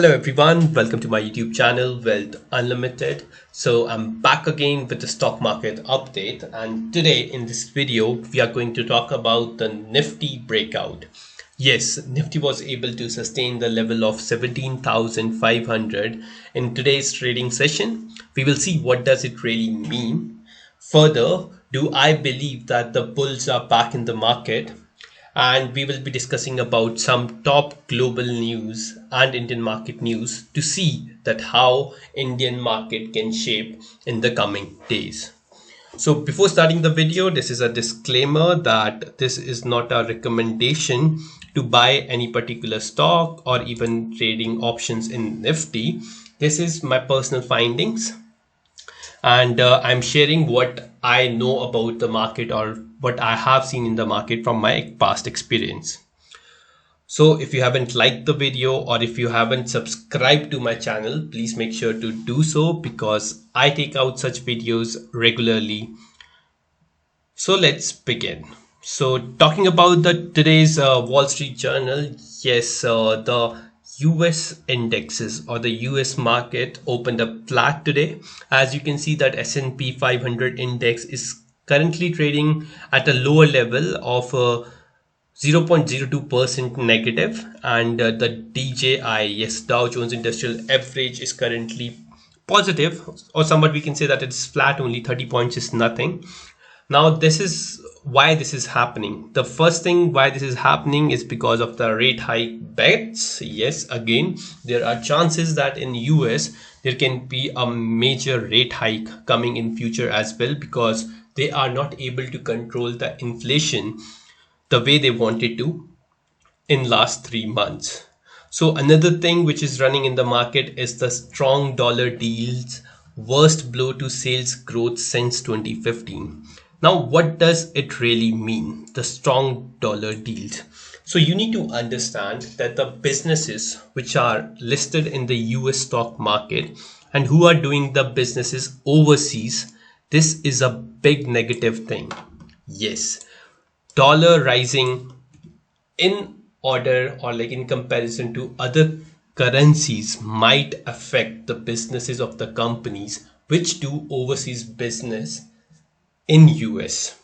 Hello everyone, welcome to my YouTube channel Wealth Unlimited. So I'm back again with the stock market update, and today in this video we are going to talk about the Nifty breakout. Yes, Nifty was able to sustain the level of 17,500 in today's trading session. We will see what does it really mean. Further, do I believe that the bulls are back in the market? And we will be discussing about some top global news and Indian market news to see that how Indian market can shape in the coming days. So before starting the video, this is a disclaimer that this is not a recommendation to buy any particular stock or even trading options in Nifty. This is my personal findings, and I'm sharing what I know about the market or what I have seen in the market from my past experience. So if you haven't liked the video or if you haven't subscribed to my channel, please make sure to do so because I take out such videos regularly. So let's begin. So talking about the today's Wall Street Journal, yes, the US indexes or the US market opened up flat today. As you can see that S&P 500 index is currently trading at a lower level of 0.02% negative, and the DJI, yes, Dow Jones Industrial Average, is currently positive, or somewhat we can say that it's flat, only 30 points is nothing. Now, this is why this is happening. The first thing why this is happening is because of the rate hike bets. Yes, again, there are chances that in US there can be a major rate hike coming in future as well, because they are not able to control the inflation the way they wanted to in last 3 months. So another thing which is running in the market is the strong dollar deals worst blow to sales growth since 2015. Now, what does it really mean, the strong dollar deals? So you need to understand that the businesses which are listed in the US stock market and who are doing the businesses overseas, this is a big negative thing. Yes, dollar rising in order or like in comparison to other currencies might affect the businesses of the companies which do overseas business in US.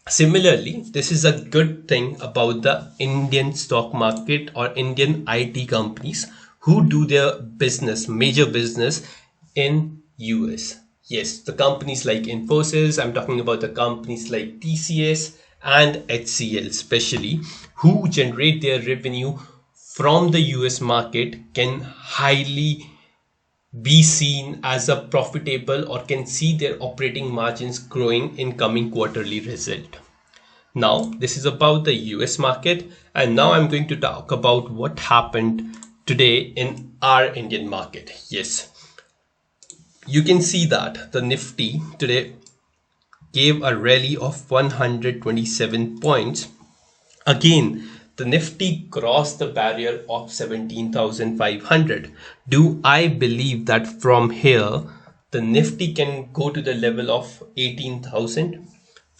Similarly, this is a good thing about the Indian stock market or Indian IT companies who do their business, major business in US. Yes, the companies like Infosys, I'm talking about the companies like TCS and HCL especially, who generate their revenue from the US market, can highly be seen as a profitable or can see their operating margins growing in coming quarterly result. Now, this is about the US market, and now I'm going to talk about what happened today in our Indian market. Yes, you can see that the Nifty today gave a rally of 127 points. Again, the Nifty crossed the barrier of 17,500. Do I believe that from here the Nifty can go to the level of 18,000?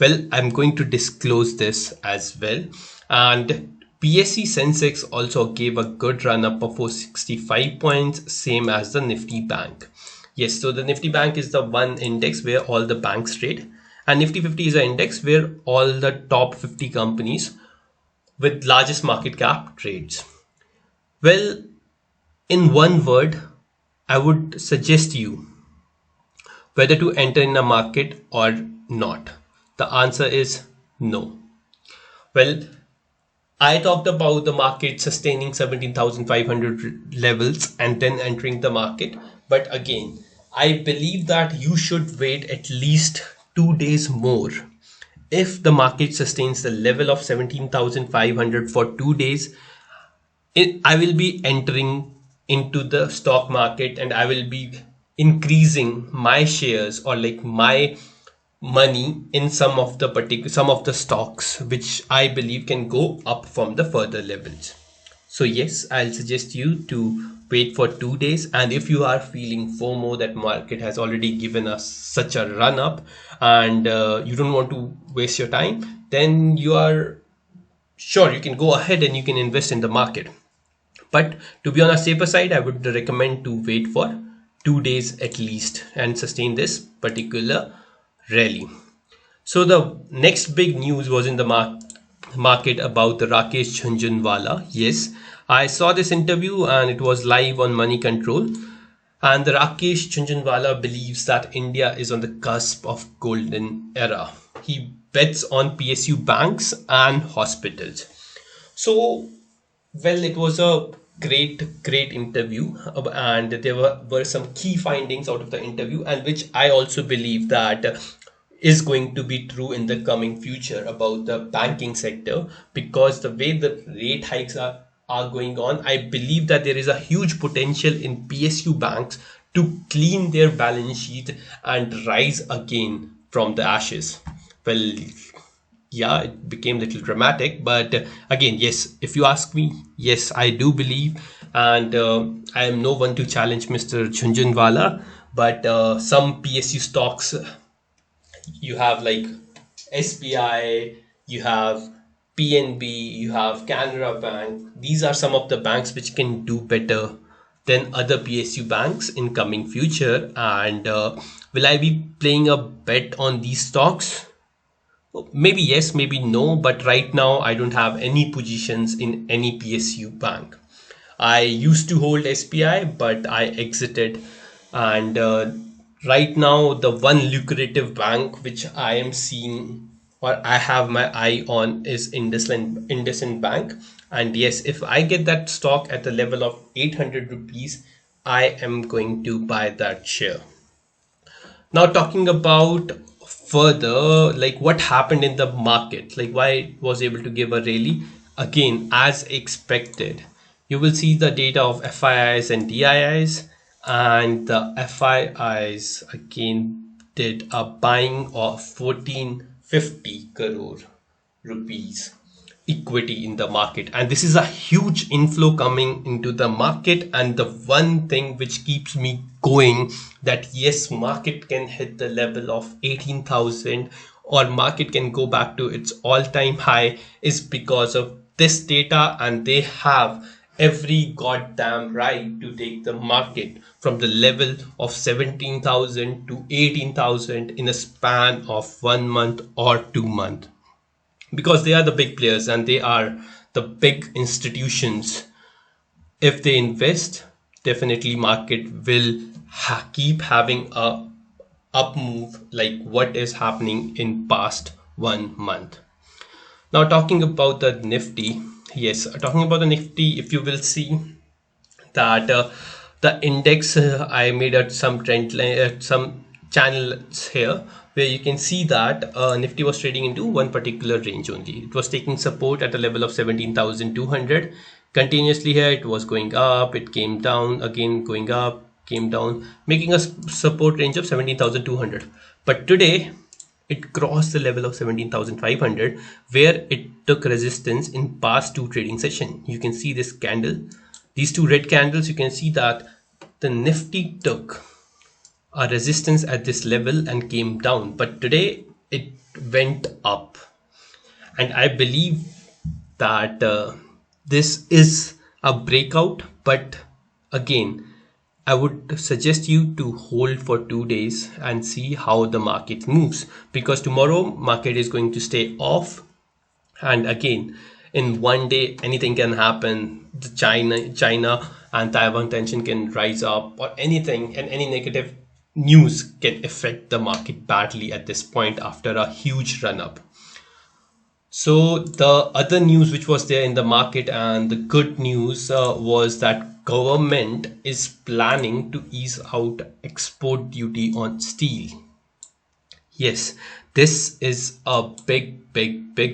Well, I'm going to disclose this as well. And PSU Sensex also gave a good run up of 465 points, same as the Nifty Bank. Yes, so the Nifty Bank is the one index where all the banks trade, and Nifty50 is an index where all the top 50 companies with largest market cap trades. Well, in one word, I would suggest you whether to enter in a market or not. The answer is no. Well, I talked about the market sustaining 17,500 levels and then entering the market. But again, I believe that you should wait at least 2 days more. If the market sustains the level of 17,500 for 2 days, I will be entering into the stock market and I will be increasing my shares or like my money in some of the stocks which I believe can go up from the further levels. So yes, I'll suggest you to wait for 2 days, and if you are feeling FOMO that market has already given us such a run up and you don't want to waste your time, then you are sure you can go ahead and you can invest in the market. But to be on a safer side, I would recommend to wait for 2 days at least and sustain this particular rally. So the next big news was in the market about the Rakesh Jhunjhunwala. Yes, I saw this interview and it was live on Money Control. And the Rakesh Jhunjhunwala believes that India is on the cusp of golden era. He bets on PSU banks and hospitals. So, well, it was a great interview, and there were some key findings out of the interview, and which I also believe that is going to be true in the coming future about the banking sector, because the way the rate hikes are going on, I believe that there is a huge potential in PSU banks to clean their balance sheet and rise again from the ashes. Well, yeah, it became a little dramatic, but again, yes, if you ask me, yes, I do believe, and I am no one to challenge Mr. Jhunjhunwala, but some PSU stocks, you have like SBI, you have PNB, you have Canara Bank. These are some of the banks which can do better than other PSU banks in coming future. And will I be playing a bet on these stocks? Maybe yes, maybe no, but right now I don't have any positions in any PSU bank. I used to hold SBI, but I exited, and right now the one lucrative bank which I am seeing or I have my eye on is IndusInd Bank. And yes, if I get that stock at the level of 800 rupees, I am going to buy that share. Now talking about further, like what happened in the market, like why it was able to give a rally again as expected. You will see the data of FIIs and DIIs, and the FIIs again did a buying of 1450 crore rupees equity in the market, and this is a huge inflow coming into the market. And the one thing which keeps me going, that yes, market can hit the level of 18,000 or market can go back to its all-time high, is because of this data, and they have every goddamn right to take the market from the level of 17,000 to 18,000 in a span of 1 month or 2 months, because they are the big players and they are the big institutions. If they invest, definitely market will keep having a up move like what is happening in past 1 month. Now talking about the Nifty, yes, talking about the Nifty, if you will see that the index, I made some trend line, some channels here where you can see that Nifty was trading into one particular range only. It was taking support at a level of 17,200. Continuously here it was going up, it came down, again going up, came down, making a support range of 17,200. But today it crossed the level of 17,500, where it took resistance in past two trading session. You can see this candle, these two red candles. You can see that the Nifty took a resistance at this level and came down, but today it went up, and I believe that this is a breakout. But again, I would suggest you to hold for 2 days and see how the market moves, because tomorrow market is going to stay off, and again in 1 day anything can happen. The China and Taiwan tension can rise up or anything, and any negative news can affect the market badly at this point after a huge run up. So the other news which was there in the market, and the good news was that government is planning to ease out export duty on steel. Yes, this is a big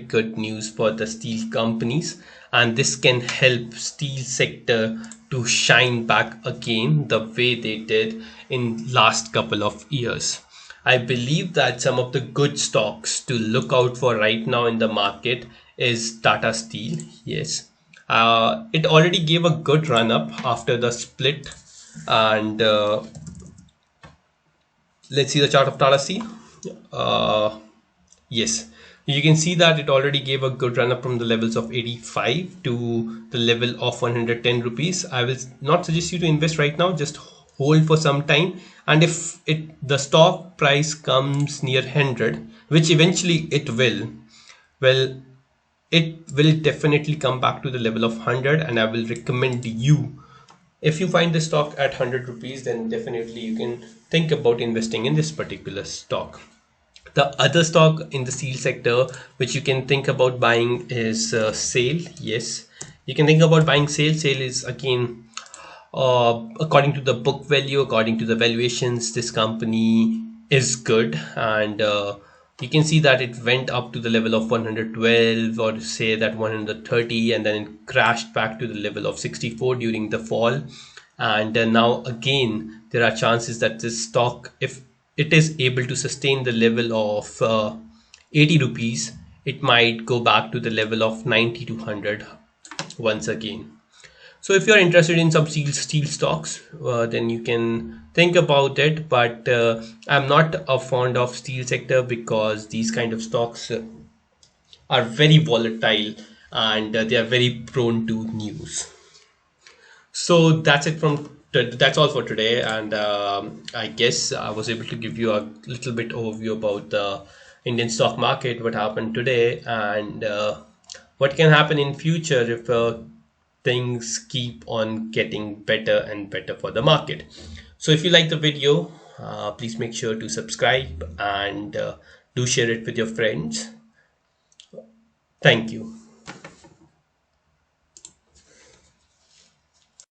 good news for the steel companies, and this can help steel sector to shine back again the way they did in last couple of years. I believe that some of the good stocks to look out for right now in the market is Tata Steel. Yes, it already gave a good run up after the split, and let's see the chart of Tata Steel. Yes, You can see that it already gave a good run up from the levels of 85 to the level of 110 rupees. I will not suggest you to invest right now, just hold for some time, and if the stock price comes near 100, which eventually it will, well, it will definitely come back to the level of 100, and I will recommend you, if you find the stock at 100 rupees, then definitely you can think about investing in this particular stock. The other stock in the steel sector which you can think about buying is SAIL. Yes, you can think about buying SAIL. SAIL is again, according to the book value, according to the valuations, this company is good, and you can see that it went up to the level of 112, or say that 130, and then it crashed back to the level of 64 during the fall. And now again there are chances that this stock, if it is able to sustain the level of 80 rupees, it might go back to the level of 90 to 100 once again. So if you're interested in some steel stocks, then you can think about it. But I'm not a fond of steel sector because these kind of stocks are very volatile, and they are very prone to news. So that's all for today, and I guess I was able to give you a little bit overview about the Indian stock market, what happened today, and what can happen in future if things keep on getting better and better for the market. So if you like the video, please make sure to subscribe and do share it with your friends. Thank you.